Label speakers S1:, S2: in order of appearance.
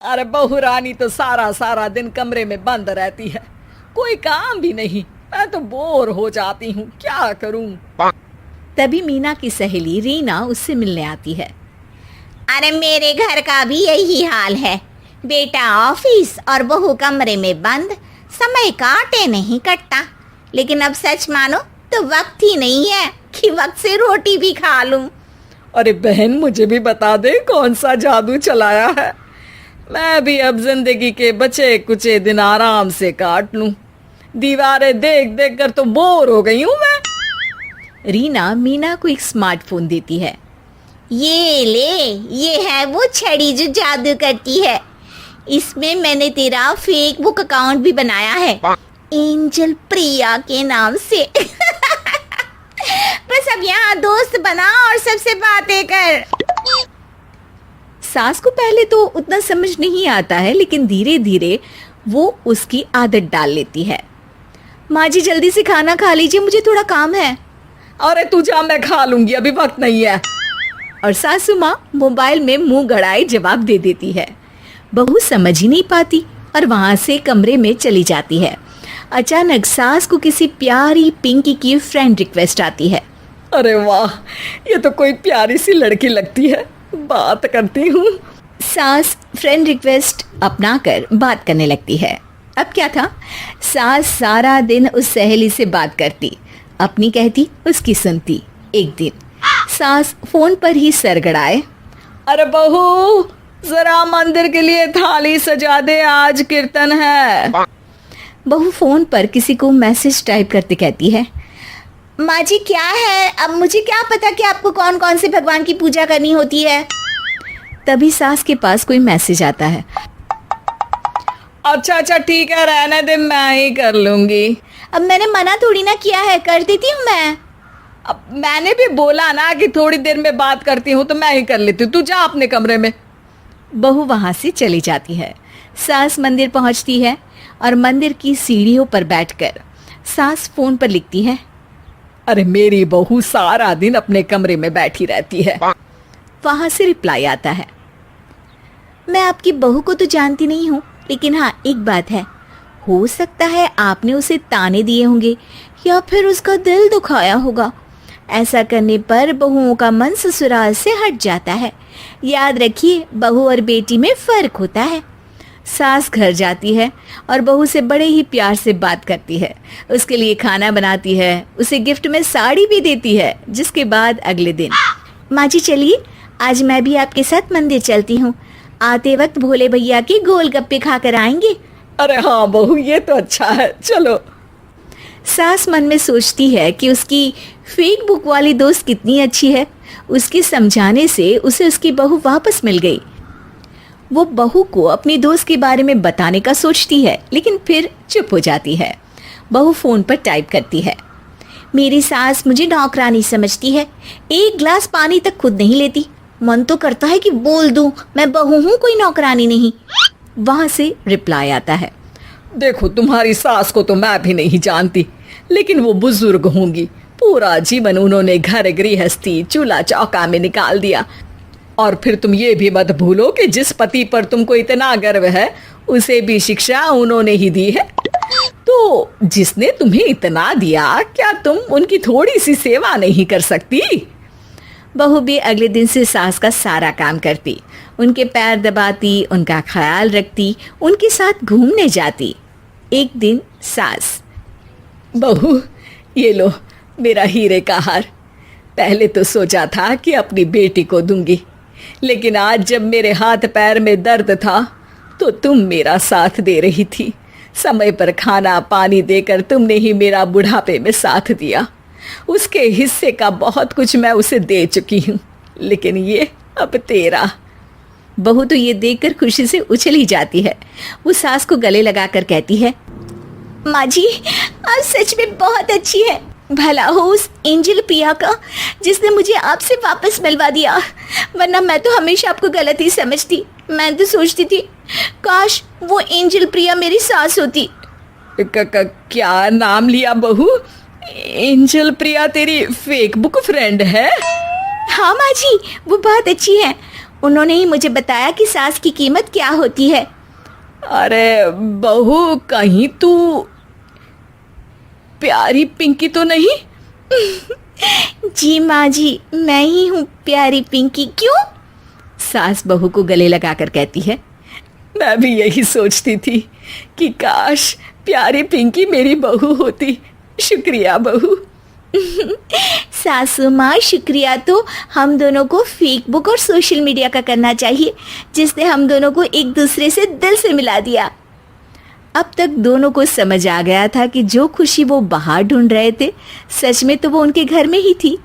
S1: अरे बहू रानी तो सारा सारा दिन कमरे में बंद रहती है, कोई काम भी नहीं। मैं तो बोर हो जाती हूँ, क्या करूँ।
S2: तभी मीना की सहेली रीना उससे मिलने आती है। अरे मेरे घर का भी यही हाल है, बेटा ऑफिस और बहू कमरे में बंद, समय काटे नहीं कटता। लेकिन अब सच मानो तो वक्त ही नहीं है कि वक्त से रोटी भी खा लूं।
S1: अरे बहन, मुझे भी बता दे कौन सा जादू चलाया है। मैं भी अब जिंदगी के बचे कुचे दिन आराम से काट लूं। दीवारें देख देख कर तो बोर हो गई हूं मैं।
S2: रीना मीना को एक स्मार्टफोन देती है। ये ले, ये है वो छड़ी जो जादू करती है। इसमें मैंने तेरा फेसबुक अकाउंट भी बनाया है, एंजल प्रिया के नाम से। बस अब यहाँ दोस्त बना और सबसे बातें कर। सास को पहले तो उतना समझ नहीं आता है, लेकिन धीरे धीरे वो उसकी आदत डाल लेती है। माँ जी जल्दी से खाना खा लीजिए, मुझे थोड़ा काम है।
S1: अरे तू जा, मैं खा लूंगी, अभी वक्त नहीं है।
S2: और सासू माँ मोबाइल में मुंह गड़ाए जवाब दे देती है। बहू समझ ही नहीं पाती और वहां से कमरे में चली जाती है। अचानक सास को किसी प्यारी पिंकी की फ्रेंड रिक्वेस्ट आती है।
S1: अरे वाह, ये तो कोई प्यारी सी लड़की लगती है, बात करती हूँ।
S2: सास फ्रेंड रिक्वेस्ट अपनाकर बात करने लगती है। अब क्या था, सास सारा दिन उस सहेली से बात करती, अपनी कहती उसकी सुनती। एक दिन सास फोन पर ही सरगड़ाए,
S1: अरे बहू जरा मंदिर के लिए थाली सजा दे, आज कीर्तन है।
S2: बहू फोन पर किसी को मैसेज टाइप करते कहती है, माँ जी क्या है, अब मुझे क्या पता कि आपको कौन कौन से भगवान की पूजा करनी होती है। तभी सास के पास कोई मैसेज आता है।
S1: अच्छा अच्छा ठीक है, रहने दे, मैं ही कर लूंगी।
S2: अब मैंने मना थोड़ी ना किया है, कर देती हूँ मैं।
S1: अब मैंने भी बोला ना कि थोड़ी देर में बात करती हूँ, तो मैं ही कर लेती हूँ, तू जा अपने कमरे में।
S2: बहू वहां से चली जाती है। सास मंदिर पहुंचती है और मंदिर की सीढ़ियों पर बैठकर सास फोन पर लिखती है,
S1: अरे मेरी बहू सारा दिन अपने कमरे में बैठी रहती है।
S2: वहां से रिप्लाई आता है, मैं आपकी बहू को तो जानती नहीं हूँ, लेकिन हाँ एक बात है, हो सकता है आपने उसे ताने दिए होंगे या फिर उसका दिल दुखाया होगा। ऐसा करने पर बहुओं का मन ससुराल से हट जाता है। याद रखिए, बहू और बेटी में फर्क होता है। सास घर जाती है और बहू से बड़े ही प्यार से बात करती है, उसके लिए खाना बनाती है, उसे गिफ्ट में साड़ी भी देती है। जिसके बाद अगले दिन, माँ जी चलिए आज मैं भी आपके साथ मंदिर चलती हूँ, आते वक्त भोले भैया के गोलगप्पे खाकर आएंगे।
S1: अरे हाँ बहू, ये तो अच्छा है, चलो।
S2: सास मन में सोचती है कि उसकी फेक बुक वाली दोस्त कितनी अच्छी है। उसके समझाने से उसे उसकी बहू वापस मिल गई। वो बहू को अपनी दोस्त के बारे में बताने का सोचती है, लेकिन फिर चुप हो जाती है। बहू फोन पर टाइप करती है, मेरी सास मुझे नौकरानी समझती है, एक गिलास पानी तक खुद नहीं लेती। मन तो करता है कि बोल दूं, मैं बहू हूँ, कोई नौकरानी नहीं। वहां से रिप्लाई आता है,
S1: देखो तुम्हारी सास को तो मैं भी नहीं जानती, लेकिन वो बुजुर्ग होंगी, पूरा जीवन उन्होंने घर गृहस्थी चूल्हा चौका में निकाल दिया। और फिर तुम ये भी मत भूलो कि जिस पति पर तुमको इतना गर्व है, उसे भी शिक्षा उन्होंने ही दी है। तो जिसने तुम्हें इतना दिया, क्या तुम उनकी थोड़ी सी सेवा नहीं कर सकती।
S2: बहू भी अगले दिन से सास का सारा काम करती, उनके पैर दबाती, उनका ख्याल रखती, उनके साथ घूमने जाती। एक दिन सास,
S1: बहू ये लो मेरा हीरे का हार। पहले तो सोचा था कि अपनी बेटी को दूंगी, लेकिन आज जब मेरे हाथ पैर में दर्द था तो तुम मेरा साथ दे रही थी। समय पर खाना पानी देकर तुमने ही मेरा बुढ़ापे में साथ दिया। उसके हिस्से का बहुत कुछ मैं उसे दे चुकी हूँ, लेकिन ये अब तेरा।
S2: बहू तो ये देखकर खुशी से उछली जाती है। वो सास को गले लगाकर कहती है, माँ जी आज सच में बहुत अच्छी है। भला हो उस एंजल प्रिया का जिसने मुझे आपसे वापस मिलवा दिया, वरना मैं तो हमेशा आपको गलत ही समझती। मैं तो सोचती थी काश वो एंजल प्रिया मेरी सास होती।
S1: क्या नाम लिया बहू? एंजल प्रिया तेरी फेक बुक फ्रेंड है?
S2: हाँ माँ जी, वो बहुत अच्छी है। उन्होंने ही मुझे बताया कि सास की कीमत क्या होती है।
S1: अरे बहू, कहीं तू प्यारी पिंकी तो नहीं?
S2: जी माँ जी, मैं ही हूँ प्यारी पिंकी। क्यों?
S1: सास बहू को गले लगाकर कहती है। मैं भी यही सोचती थी कि काश प्यारी पिंकी मेरी बहू होती। शुक्रिया बहू।
S2: सासू माँ, शुक्रिया तो हम दोनों को फेसबुक और सोशल मीडिया का करना चाहिए, जिसने हम दोनों को एक दूसरे से दिल से मिला दिया। अब तक दोनों को समझ आ गया था कि जो खुशी वो बाहर ढूंढ रहे थे, सच में तो वो उनके घर में ही थी।